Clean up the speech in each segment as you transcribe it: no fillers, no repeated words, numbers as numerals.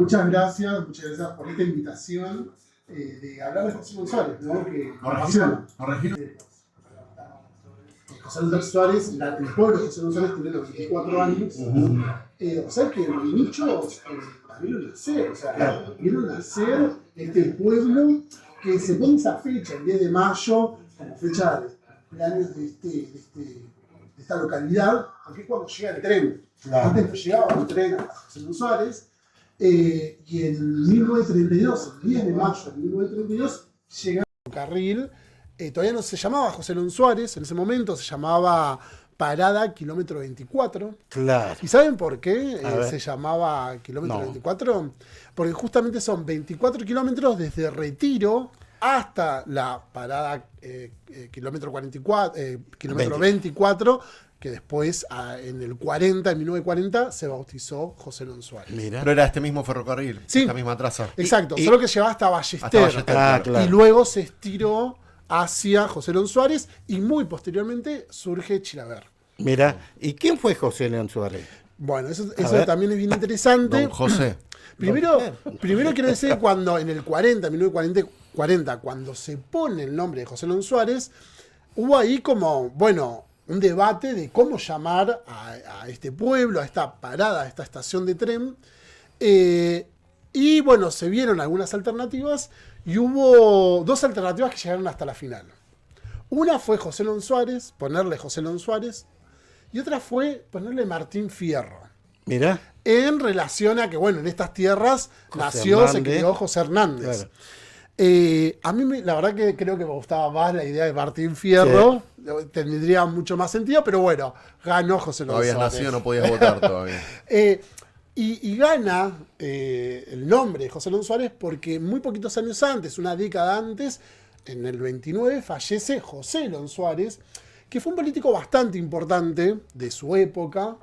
muchas gracias por esta invitación de hablar de José González, ¿no? Que Corregir. José González Suárez, el pueblo de José González tiene los 24 años. O sea que mi nicho vieron nacer, vieron nacer este pueblo que se pone esa fecha, el 10 de mayo, como fecha de cumpleaños de esta localidad, porque es cuando llega el tren. Claro. Antes no llegaba el tren a José González. Y en 1932, el 10 de mayo de 1932, llega un carril. Todavía no se llamaba José Lon Suárez, en ese momento se llamaba Parada Kilómetro 24. Claro. ¿Y saben por qué se llamaba Kilómetro 24? Porque justamente son 24 kilómetros desde Retiro hasta la parada kilómetro 44, kilómetro 24, que después, en 1940, se bautizó José Lon Suárez. Mira. Pero era este mismo ferrocarril, sí, esta misma traza. Exacto, solo que llevaba hasta Ballester. Claro. Y luego se estiró hacia José Lon Suárez y muy posteriormente surge Chilaver. Mira, ¿y quién fue José Lon Suárez? Bueno, eso también es bien interesante. Don José. Primero quiero decir que cuando en el 1940, cuando se pone el nombre de José Lon Suárez, hubo ahí como, bueno, un debate de cómo llamar a este pueblo, a esta parada, a esta estación de tren. Y bueno, se vieron algunas alternativas y hubo dos alternativas que llegaron hasta la final. Una fue José Lon Suárez, ponerle José Lon Suárez, y otra fue ponerle Martín Fierro. Mira. En relación a que, bueno, en estas tierras se crió José Hernández. Claro. A mí, la verdad que creo que me gustaba más la idea de Martín Fierro. Sí. Tendría mucho más sentido, pero bueno, ganó José Lon Suárez. No habías nacido, no podías votar todavía. Y gana el nombre de José Lon Suárez porque muy poquitos años antes, una década antes, en el 29, fallece José Lon Suárez, que fue un político bastante importante de su época.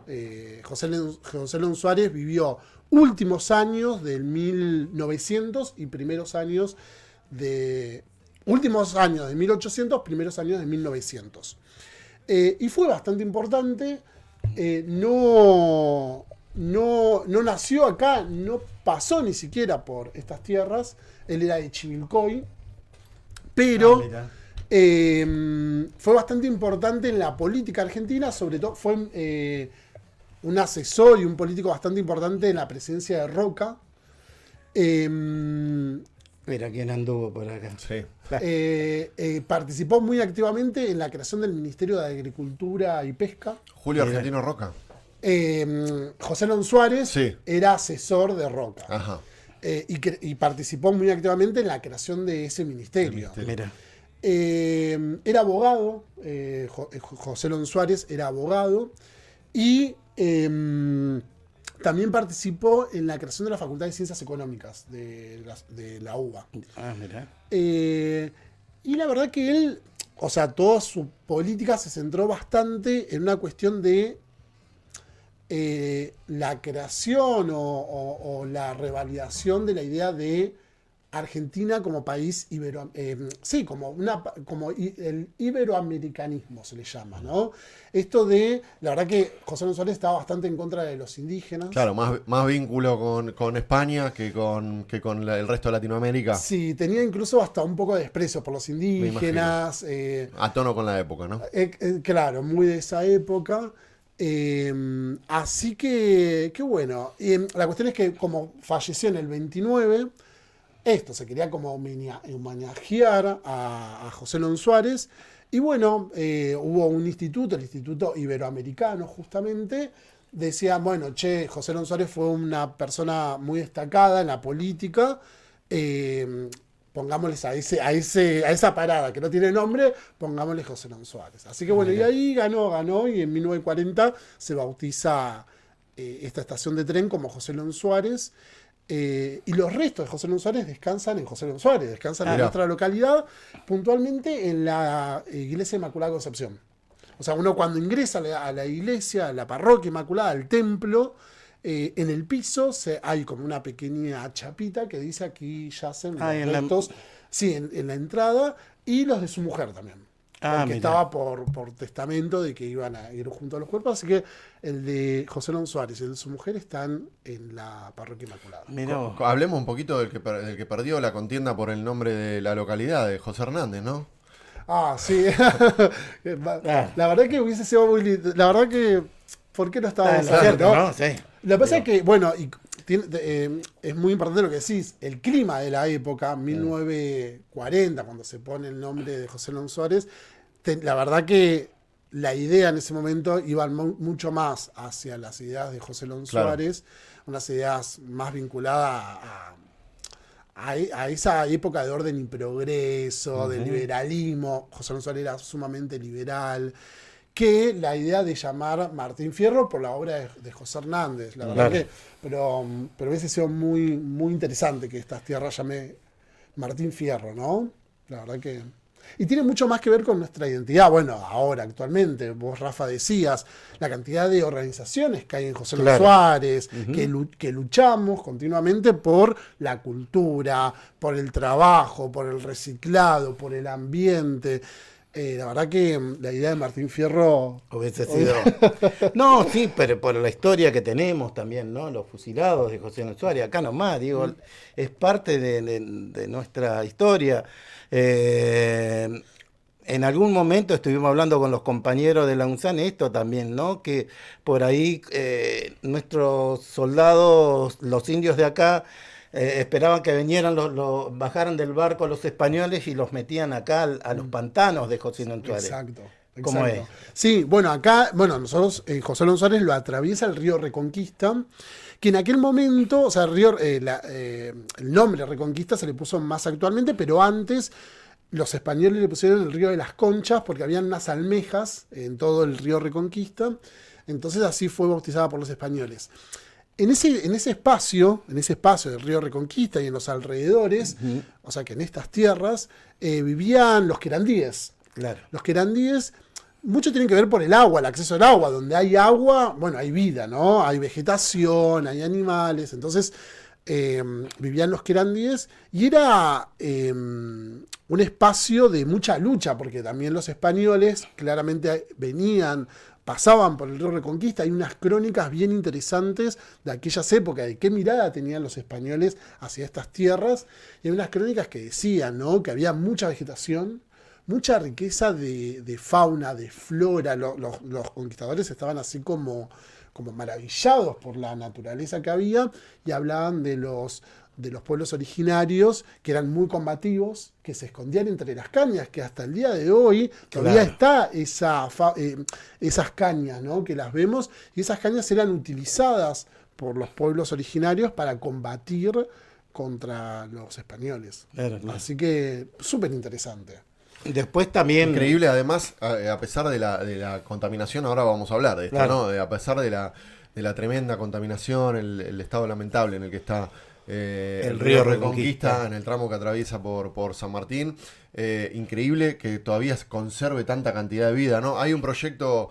José Lon Suárez vivió últimos años del 1900 y primeros años de... Últimos años de 1800, primeros años de 1900. Y fue bastante importante. No nació acá, no pasó ni siquiera por estas tierras. Él era de Chivilcoy. Pero fue bastante importante en la política argentina. Sobre todo fue un asesor y un político bastante importante en la presidencia de Roca. Mira quién anduvo por acá. Sí. Participó muy activamente en la creación del Ministerio de Agricultura y Pesca. Julio Argentino Roca. José Lon Suárez sí. era asesor de Roca. Ajá. Y participó muy activamente en la creación de ese ministerio. Mira. Era abogado, José Lon Suárez era abogado y también participó en la creación de la Facultad de Ciencias Económicas de la UBA. Mira. Y la verdad que él, toda su política se centró bastante en una cuestión de la creación o la revalidación de la idea de Argentina como país como el iberoamericanismo se le llama, ¿no? Esto de, la verdad que José Lon Suárez estaba bastante en contra de los indígenas. Claro, más vínculo con España que con el resto de Latinoamérica. Sí, tenía incluso hasta un poco de desprecio por los indígenas. A tono con la época, ¿no? Claro, muy de esa época. Así que bueno. La cuestión es que como falleció en el 29, se quería como homenajear a José Lon Suárez. Y bueno, hubo un instituto, el Instituto Iberoamericano justamente, decía, bueno, José Lon Suárez fue una persona muy destacada en la política, pongámosles a esa parada que no tiene nombre, pongámosle José Lon Suárez. Así que bueno, y ahí ganó, y en 1940 se bautiza esta estación de tren como José Lon Suárez. Y los restos de José Lon Suárez descansan en José Lon Suárez, descansan en nuestra localidad, puntualmente en la Iglesia Inmaculada Concepción. O sea, uno cuando ingresa a la iglesia, a la parroquia Inmaculada, al templo, en el piso hay como una pequeña chapita que dice aquí yacen los restos, en la entrada, y los de su mujer también. Ah, porque mirá. estaba por testamento de que iban a ir junto a los cuerpos, así que el de José León Suárez y el de su mujer están en la parroquia Inmaculada. Mirá vos. Hablemos un poquito del que perdió la contienda por el nombre de la localidad, de José Hernández, ¿no? Ah, sí. Ah. La verdad que hubiese sido muy lindo. La verdad que, ¿por qué no estaba Está en lo cierto, ¿no? Sí. Lo que pasa es que, bueno, es muy importante lo que decís, el clima de la época, 1940, cuando se pone el nombre de José León Suárez, la verdad que la idea en ese momento iba mucho más hacia las ideas de José León Claro. Suárez, unas ideas más vinculadas a esa época de orden y progreso, de liberalismo. José León Suárez era sumamente liberal, que la idea de llamar Martín Fierro por la obra de José Hernández. La verdad Claro. que, pero hubiese sido muy, muy interesante que estas tierras llame Martín Fierro, ¿no? La verdad que... Y tiene mucho más que ver con nuestra identidad. Bueno, ahora, actualmente, vos, Rafa, decías la cantidad de organizaciones que hay en José León Claro. Suárez, que luchamos continuamente por la cultura, por el trabajo, por el reciclado, por el ambiente. La verdad que la idea de Martín Fierro... Hubiese sido. No, sí, pero por la historia que tenemos también, ¿no? Los fusilados de José León Suárez, acá nomás, digo, es parte de nuestra historia. En algún momento estuvimos hablando con los compañeros de la UNSAN esto también, ¿no? Que por ahí nuestros soldados, los indios de acá, esperaban que vinieran, bajaran del barco los españoles y los metían acá a los pantanos de José León Suárez. Exacto. ¿Cómo exacto. es? Sí, bueno, acá, nosotros, José León Suárez lo atraviesa el río Reconquista, que en aquel momento, o sea, el nombre Reconquista se le puso más actualmente, pero antes los españoles le pusieron el río de las Conchas porque habían unas almejas en todo el río Reconquista, entonces así fue bautizada por los españoles. En ese espacio del río Reconquista y en los alrededores, o sea que en estas tierras, vivían los querandíes. Claro. Los querandíes, mucho tienen que ver por el agua, el acceso al agua. Donde hay agua, bueno, hay vida, ¿no? Hay vegetación, hay animales. Entonces, vivían los querandíes y era un espacio de mucha lucha, porque también los españoles claramente pasaban por el río Reconquista. Hay unas crónicas bien interesantes de aquellas épocas, de qué mirada tenían los españoles hacia estas tierras. Y hay unas crónicas que decían, ¿no?, que había mucha vegetación, mucha riqueza de fauna, de flora. Los conquistadores estaban así como maravillados por la naturaleza que había, y hablaban de los pueblos originarios que eran muy combativos, que se escondían entre las cañas, que hasta el día de hoy todavía está esas cañas, ¿no?, que las vemos, y esas cañas eran utilizadas por los pueblos originarios para combatir contra los españoles. Claro. Así que súper interesante. Después también. Increíble, además, a pesar de la contaminación, ahora vamos a hablar de esto, Claro. ¿no? A pesar de la tremenda contaminación, el estado lamentable en el que está el río Reconquista, en el tramo que atraviesa por San Martín. Increíble que todavía conserve tanta cantidad de vida, ¿no? Hay un proyecto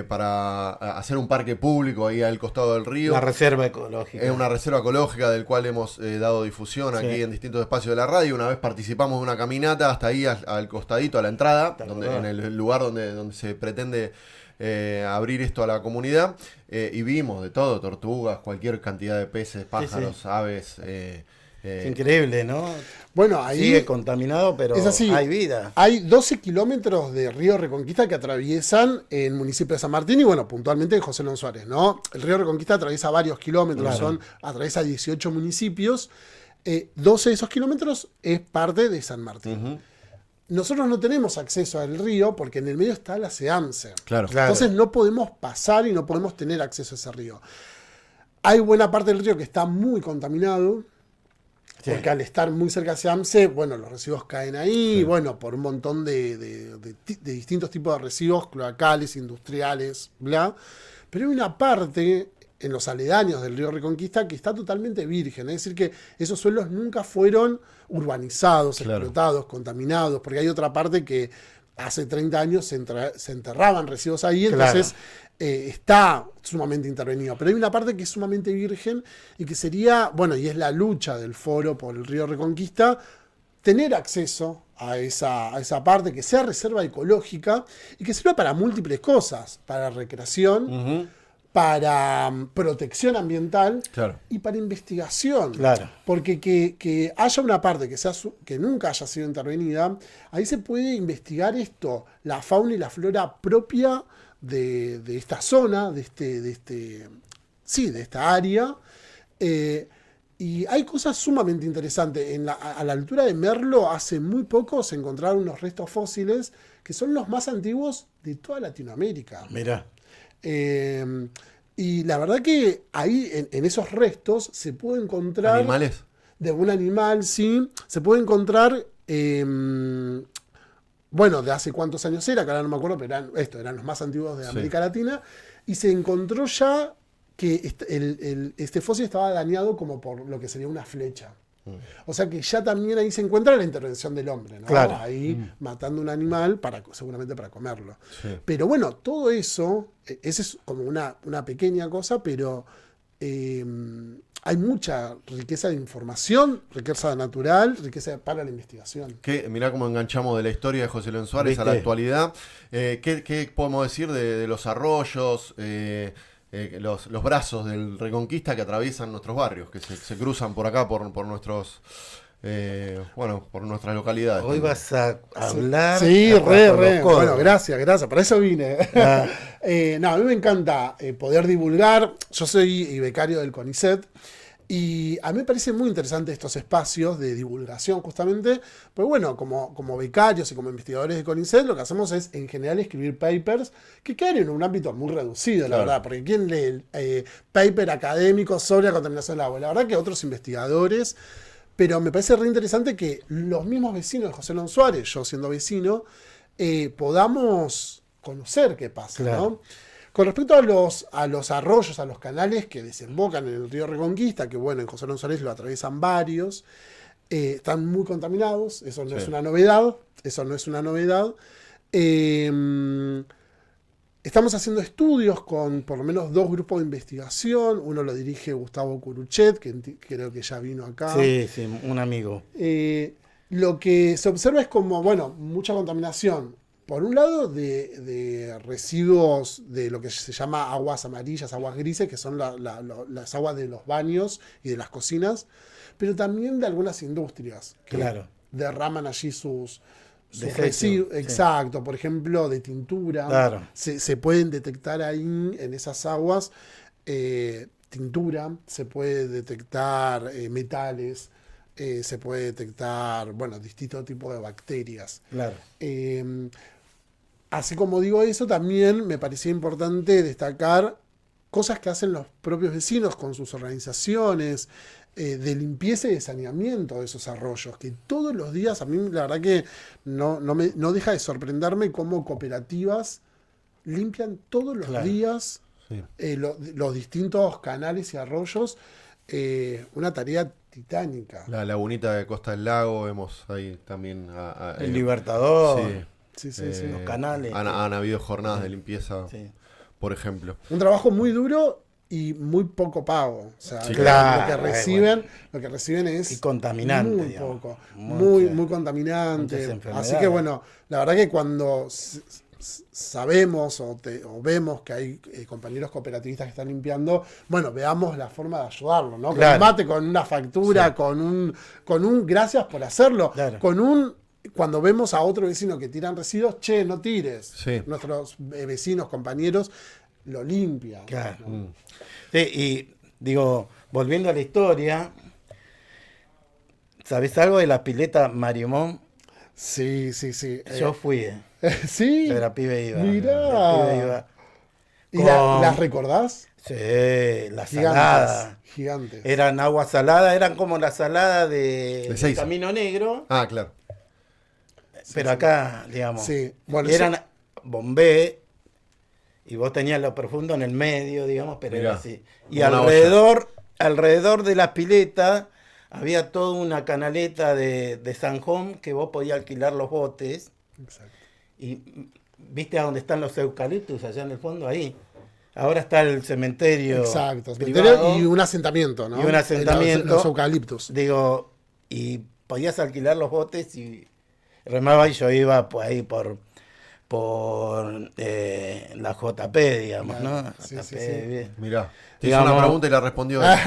para hacer un parque público ahí al costado del río. La reserva ecológica. Es una reserva ecológica del cual hemos dado difusión aquí en distintos espacios de la radio. Una vez participamos de una caminata hasta ahí al costadito, a la entrada, en el lugar donde se pretende abrir esto a la comunidad, y vimos de todo: tortugas, cualquier cantidad de peces, pájaros, aves. Es increíble, ¿no? Bueno, ahí sigue contaminado, pero es así. hay vida. Hay 12 kilómetros de río Reconquista que atraviesan el municipio de San Martín y, bueno, puntualmente en José León Suárez, ¿no? El río Reconquista atraviesa varios kilómetros, Claro. atraviesa 18 municipios. 12 de esos kilómetros es parte de San Martín. Nosotros no tenemos acceso al río porque en el medio está la SEAMSE. Claro. Entonces no podemos pasar y no podemos tener acceso a ese río. Hay buena parte del río que está muy contaminado, Sí. porque al estar muy cerca de SEAMSE, bueno, los residuos caen ahí, bueno, por un montón de distintos tipos de residuos, cloacales, industriales, bla. Pero hay una parte en los aledaños del río Reconquista que está totalmente virgen. Es decir, que esos suelos nunca fueron urbanizados, explotados, contaminados, porque hay otra parte que hace 30 años se enterraban residuos ahí, entonces está sumamente intervenido. Pero hay una parte que es sumamente virgen y que sería, bueno, y es la lucha del foro por el río Reconquista, tener acceso a esa parte, que sea reserva ecológica y que sirva para múltiples cosas, para recreación, para protección ambiental y para investigación. Claro. Porque que haya una parte que nunca haya sido intervenida, ahí se puede investigar la fauna y la flora propia de esta zona, de esta área. Y hay cosas sumamente interesantes. A la altura de Merlo, hace muy poco se encontraron unos restos fósiles que son los más antiguos de toda Latinoamérica. Mirá. Y la verdad que ahí, en esos restos, se puede encontrar... ¿Animales? De un animal, sí. Se puede encontrar... bueno, de hace cuántos años era, que ahora no me acuerdo, pero eran los más antiguos de América Latina. Y se encontró ya que este fósil estaba dañado como por lo que sería una flecha. O sea que ya también ahí se encuentra la intervención del hombre, ¿no? Claro. Ahí matando un animal seguramente para comerlo. Sí. Pero bueno, todo eso, esa es como una pequeña cosa, pero hay mucha riqueza de información, riqueza natural, riqueza para la investigación. Mirá cómo enganchamos de la historia de José León Suárez a la actualidad. ¿Qué podemos decir de los arroyos, los brazos del Reconquista que atraviesan nuestros barrios, que se cruzan por acá, por nuestros... por nuestras localidades? Hoy vas a hablar. Sí, re. Bueno, gracias. Para eso vine. A mí me encanta poder divulgar. Yo soy becario del CONICET. Y a mí me parece muy interesante estos espacios de divulgación, justamente. Pues bueno, como becarios y como investigadores de CONICET, lo que hacemos es, en general, escribir papers que quedan en un ámbito muy reducido, la verdad. Porque ¿quién lee paper académico sobre la contaminación del agua? La verdad que otros investigadores. Pero me parece re interesante que los mismos vecinos de José León Suárez, yo siendo vecino, podamos conocer qué pasa, ¿no? Con respecto a los arroyos, a los canales que desembocan en el río Reconquista, que bueno, en José León Suárez lo atraviesan varios, están muy contaminados, eso no es una novedad, Estamos haciendo estudios con por lo menos 2 grupos de investigación. Uno lo dirige Gustavo Curuchet, que creo que ya vino acá. Sí, un amigo. Lo que se observa es como, mucha contaminación. Por un lado, de residuos de lo que se llama aguas amarillas, aguas grises, que son las aguas de los baños y de las cocinas, pero también de algunas industrias que derraman allí sus residuos. Exacto, por ejemplo, de tintura. Se pueden detectar ahí, en esas aguas, tintura, se puede detectar metales, se puede detectar, distintos tipos de bacterias. Así como digo eso, también me parecía importante destacar cosas que hacen los propios vecinos con sus organizaciones, de limpieza y de saneamiento de esos arroyos, que todos los días, a mí la verdad que no deja de sorprenderme cómo cooperativas limpian todos los días los distintos canales y arroyos, una tarea titánica. La lagunita de Costa del Lago, vemos ahí también el Libertador. Sí. Los canales. Han habido jornadas de limpieza, por ejemplo. Un trabajo muy duro y muy poco pago. O sea, lo que reciben es... Y contaminante. Muy poco. Muy contaminante. Así que la verdad que cuando sabemos o vemos que hay compañeros cooperativistas que están limpiando, veamos la forma de ayudarlo, ¿no? Con un mate, con una factura, con un gracias por hacerlo, cuando vemos a otro vecino que tiran residuos, no tires. Nuestros vecinos, compañeros, lo limpian. ¿No? Sí, y digo, volviendo a la historia, ¿sabés algo de la pileta Mariemont? Sí. Yo fui. ¿Sí? Yo era pibe iba. Mirá. ¿Y las recordás? Sí, la salada. Gigantes. Eran agua salada, eran como la salada de Camino Negro. Ah, claro. Pero acá, digamos, eran bombé, y vos tenías lo profundo en el medio, digamos, pero era así. Y alrededor de las piletas había toda una canaleta de Sanjón que vos podías alquilar los botes. Exacto. Y viste a dónde están los eucaliptus, allá en el fondo, ahí. Ahora está el cementerio. Exacto, privado, y un asentamiento, ¿no? Y un asentamiento. Los eucaliptus. Digo, y podías alquilar los botes y remaba y yo iba pues, ahí por la JP, digamos, Claro, ¿no? sí, JP, sí, sí. bien. Mirá, te hizo Digamos- una pregunta y la respondió él.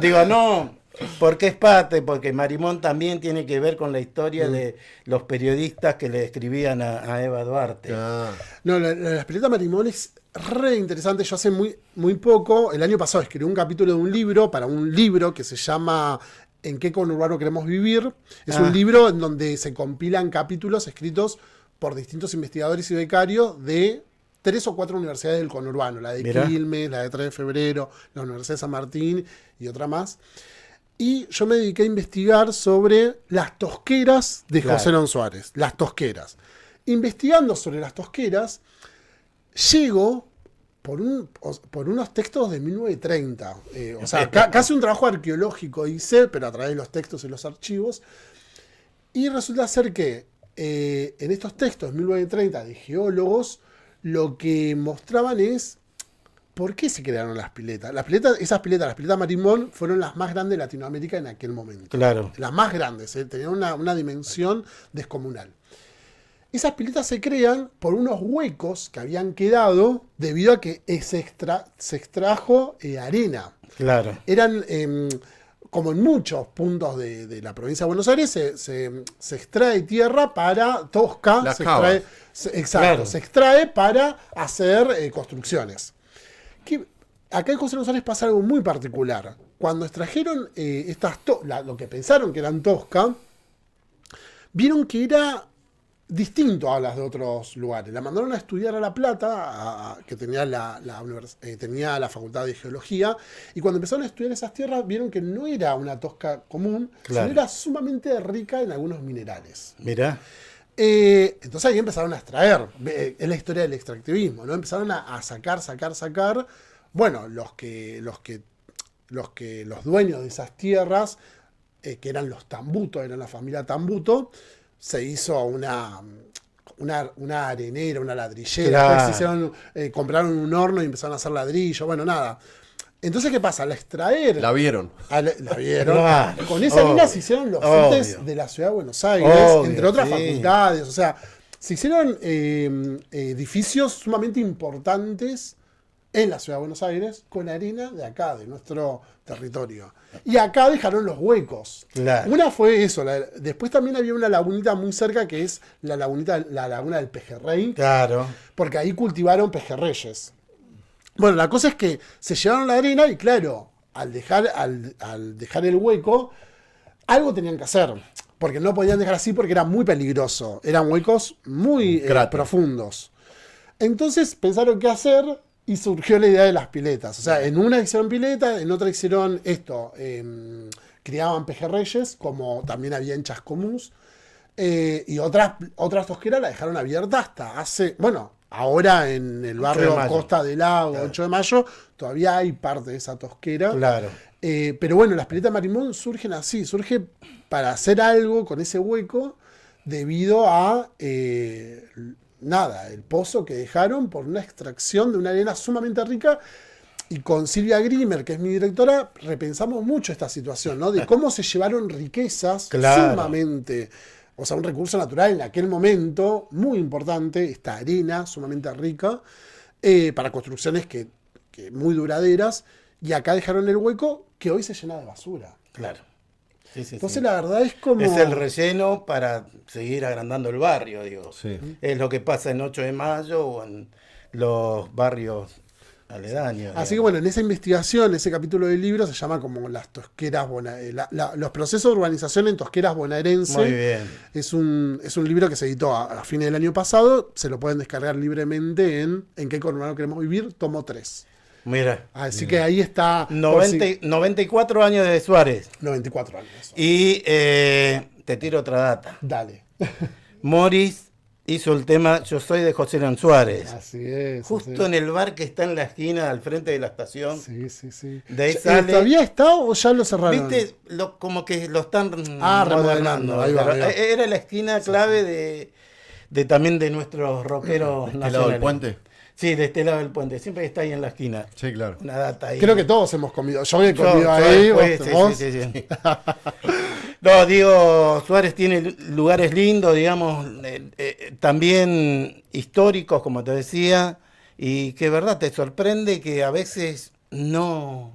Digo, no, porque es parte, porque Marimón también tiene que ver con la historia de los periodistas que le escribían a Eva Duarte. Ah, No, la pileta Marimón es re interesante. Yo hace muy poco, el año pasado, escribí un capítulo de un libro, para un libro que se llama ¿En qué conurbano queremos vivir? Es un libro en donde se compilan capítulos escritos por distintos investigadores y becarios de 3 o 4 universidades del conurbano. La de Mirá. Quilmes, la de 3 de Febrero, la Universidad de San Martín y otra más. Y yo me dediqué a investigar sobre las tosqueras de Claro. José León Suárez. Las tosqueras. Investigando sobre las tosqueras, llego por unos textos de 1930. O sea, casi un trabajo arqueológico hice, pero a través de los textos y los archivos. Y resulta ser que en estos textos de 1930 de geólogos, lo que mostraban es por qué se crearon las piletas. Las piletas Marimón, fueron las más grandes de Latinoamérica en aquel momento. Claro. Las más grandes, tenían una dimensión descomunal. Esas piletas se crean por unos huecos que habían quedado debido a que se extrajo arena. Claro. Eran, como en muchos puntos de la provincia de Buenos Aires, se extrae tierra para tosca. La Se cava. extrae, exacto, Claro. se extrae para hacer construcciones. Acá en José León Suárez pasa algo muy particular. Cuando extrajeron lo que pensaron que eran tosca, vieron que era distinto a las de otros lugares. La mandaron a estudiar a La Plata, que tenía tenía la Facultad de Geología, y cuando empezaron a estudiar esas tierras, vieron que no era una tosca común, Claro. sino era sumamente rica en algunos minerales. Mirá. Entonces ahí empezaron a extraer. Es la historia del extractivismo, ¿no? Empezaron a sacar. Bueno, los dueños de esas tierras, que eran los Tambuto, eran la familia Tambuto, se hizo una arenera, una ladrillera. Claro. Después compraron un horno y empezaron a hacer ladrillo. Bueno, nada. Entonces, ¿qué pasa? Al extraer. la vieron. La vieron. Claro, Con esa arena obvio, se hicieron los obvio. CETES de la ciudad de Buenos Aires, Obvio, entre otras sí. facultades. O sea, se hicieron edificios sumamente importantes en la ciudad de Buenos Aires con arena de acá, de nuestro territorio. Y acá dejaron los huecos. Claro. Una fue eso. Después también había una lagunita muy cerca que es la laguna del Pejerrey, Claro. porque ahí cultivaron pejerreyes. Bueno, la cosa es que se llevaron la arena y claro, al dejar el hueco, algo tenían que hacer. Porque no podían dejar así porque era muy peligroso. Eran huecos muy Cráter. profundos. Entonces pensaron qué hacer y surgió la idea de las piletas. O sea, en una hicieron pileta, en otra hicieron esto. Criaban pejerreyes, como también había en Chascomús. Y otras tosqueras la dejaron abierta hasta hace... Bueno, ahora en el 8 de barrio mayo. Costa del Lago, Claro. 8 de mayo, todavía hay parte de esa tosquera. Claro. Pero bueno, las piletas Marimón surgen así, surge para hacer algo con ese hueco debido a el pozo que dejaron por una extracción de una arena sumamente rica. Y con Silvia Grimer, que es mi directora, repensamos mucho esta situación, ¿no? De cómo se llevaron riquezas Claro. sumamente, o sea, un recurso natural en aquel momento muy importante, esta arena sumamente rica, para construcciones que muy duraderas, y acá dejaron el hueco que hoy se llena de basura. Claro. Sí, sí, Entonces sí. la verdad es como... Es el relleno para seguir agrandando el barrio, digo. Sí. Es lo que pasa en 8 de mayo o en los barrios aledaños. Así que digamos. bueno, en esa investigación, ese capítulo del libro se llama como las tosqueras, los procesos de urbanización en tosqueras bonaerenses. Muy bien. Es un libro que se editó a fines del año pasado, se lo pueden descargar libremente en qué conurbano queremos vivir, tomo 3. Mira. Así que ahí está... 94 años de Suárez. 94 años. Y te tiro otra data. Dale. Morris hizo el tema Yo soy de José León Suárez. Así es. Justo en el bar que está en la esquina al frente de la estación. Sí, sí, sí. De ahí sale- ¿Todavía está o ya lo cerraron? ¿Viste? Como que lo están remodelando. Ahí va, ahí va. Era la esquina clave de también de nuestros rockeros ¿Este lado del nacionales. puente? Sí, de este lado del puente, siempre está ahí en la esquina. Sí, claro. Una data ahí. Creo que todos hemos comido. Yo he comido Yo ahí. después, ¿vos? sí. No, digo, Suárez tiene lugares lindos, digamos, también históricos, como te decía, y que verdad te sorprende que a veces no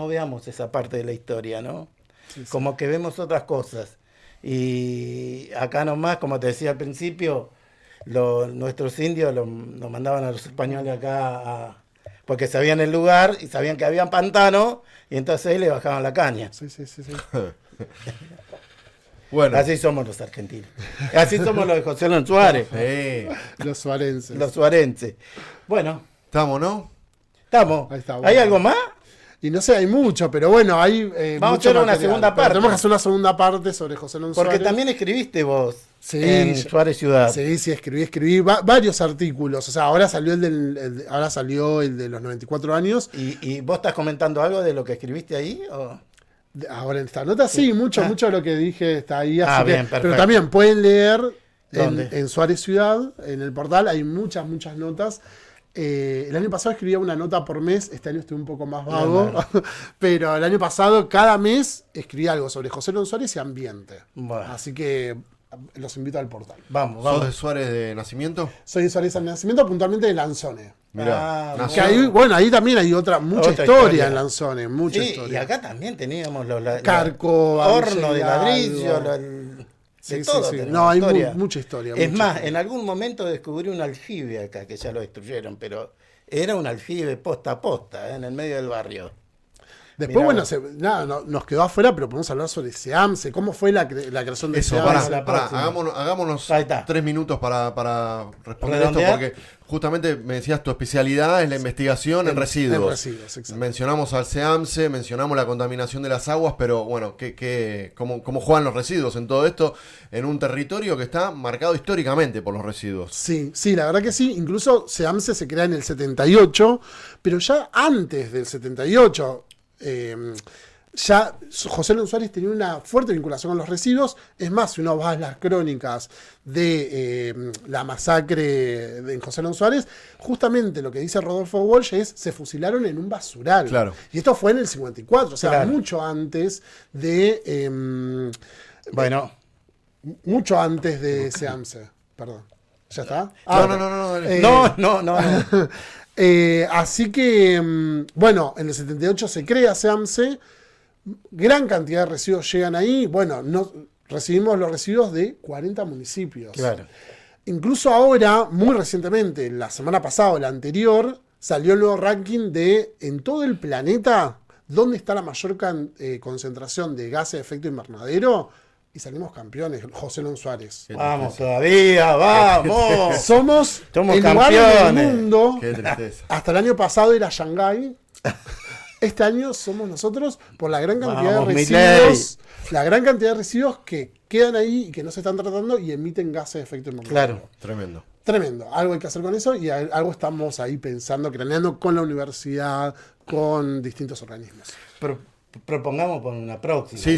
veamos esa parte de la historia, ¿no? Sí, sí. Como que vemos otras cosas. Y acá nomás, como te decía al principio, nuestros indios nos mandaban a los españoles acá porque sabían el lugar y sabían que había pantano, y entonces ahí le bajaban la caña. Sí. Bueno. Así somos los argentinos. Así somos los de José León Suárez. Los suarenses. Los suarenses. Bueno, Estamos, ¿no? estamos. Ahí está, ¿Hay bueno. algo más? Y no sé, hay mucho, pero bueno, hay Vamos mucho a hacer una material. segunda Pero parte. tenemos que hacer una segunda parte sobre José León Porque Suárez. también escribiste vos Sí, en yo- Suárez Ciudad. Sí, escribí varios artículos. O sea, ahora salió ahora salió el de los 94 años. ¿Y vos estás comentando algo de lo que escribiste ahí? ¿O? Ahora en esta nota, sí, mucho de lo que dije está ahí. Así bien, que, perfecto. pero también pueden leer ¿Dónde? en Suárez Ciudad, en el portal, hay muchas notas. El año pasado escribía una nota por mes, este año estoy un poco más vago, pero el año pasado cada mes escribía algo sobre José León Suárez y ambiente. Bueno. Así que los invito al portal. Vamos. ¿Sos de Suárez de nacimiento? Soy de Suárez al nacimiento, puntualmente de Lanzone. Mirá, Ah, nació- Que ahí, bueno, ahí también hay mucha Otra historia historia. en Lanzone, mucha Sí, y historia. acá también teníamos Carco, horno de Hidalgo. ladrillo, Sí, de todo. sí. tenemos No, hay historia. mucha historia. Es mucha más, historia. en algún momento descubrí un aljibe acá, que ya lo destruyeron, pero era un aljibe posta a posta, en el medio del barrio. Después, Mirá bueno, vos. nada, nos quedó afuera, pero podemos hablar sobre SEAMSE, cómo fue la creación de Eso, SEAMSE. la pará, próxima. hagámonos Ahí está. 3 minutos para responder esto, ¿Redondear? porque justamente me decías tu especialidad es la investigación en residuos. En residuos, exacto. Mencionamos al SEAMSE, mencionamos la contaminación de las aguas, pero bueno, cómo juegan los residuos en todo esto en un territorio que está marcado históricamente por los residuos? Sí, la verdad que sí. Incluso SEAMSE se crea en el 78, pero ya antes del 78, ya José León Suárez tenía una fuerte vinculación con los residuos. Es más, si uno va a las crónicas de la masacre de José León Suárez, justamente lo que dice Rodolfo Walsh es: se fusilaron en un basural. Claro. Y esto fue en el 54, o sea, Claro. mucho antes de... Bueno, mucho antes de SEAMSE. Perdón. ¿Ya está? No, dale. no. Así que, bueno, en el 78 se crea SEAMSE, gran cantidad de residuos llegan ahí, bueno, recibimos los residuos de 40 municipios. Claro. Incluso ahora, muy recientemente, la semana pasada o la anterior, salió el nuevo ranking de, en todo el planeta, dónde está la mayor concentración de gases de efecto invernadero, y salimos campeones, José León Suárez. Vamos todavía, vamos. Somos Somos el lugar del campeones. mundo. Qué tristeza. Hasta el año pasado era Shanghái. Este año somos nosotros por la gran cantidad Vamos, de Milei. residuos. La gran cantidad de residuos que quedan ahí y que no se están tratando y emiten gases de efecto invernadero. Claro. Tremendo. Tremendo. Algo hay que hacer con eso y algo estamos ahí pensando, craneando con la universidad, con distintos organismos. Propongamos por una próxima. Sí,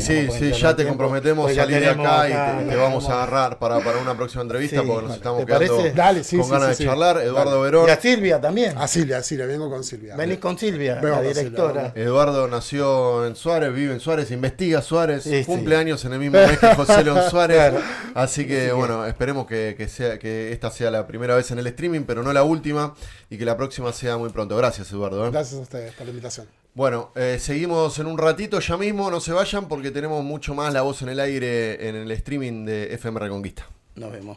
ya te comprometemos Pues a ya salir de tenemos acá y acá, te vamos a agarrar para una próxima entrevista Sí, porque nos vale. estamos ¿Te quedando parece? Dale, sí, con sí, ganas sí, de sí. charlar. Eduardo Dale. Verón. Y a Silvia también. A Silvia, vengo con Silvia. Venís con Silvia, Vengo la con Silvia, directora. Eduardo nació en Suárez, vive en Suárez, investiga Suárez, Sí, cumple sí. años en el mismo mes que José León Suárez. Claro. Así que bueno, esperemos que esta sea la primera vez en el streaming, pero no la última, y que la próxima sea muy pronto. Gracias, Eduardo. Gracias a ustedes por la invitación. Bueno, seguimos en un ratito ya mismo, no se vayan porque tenemos mucho más La Voz en el Aire en el streaming de FM Reconquista. Nos vemos.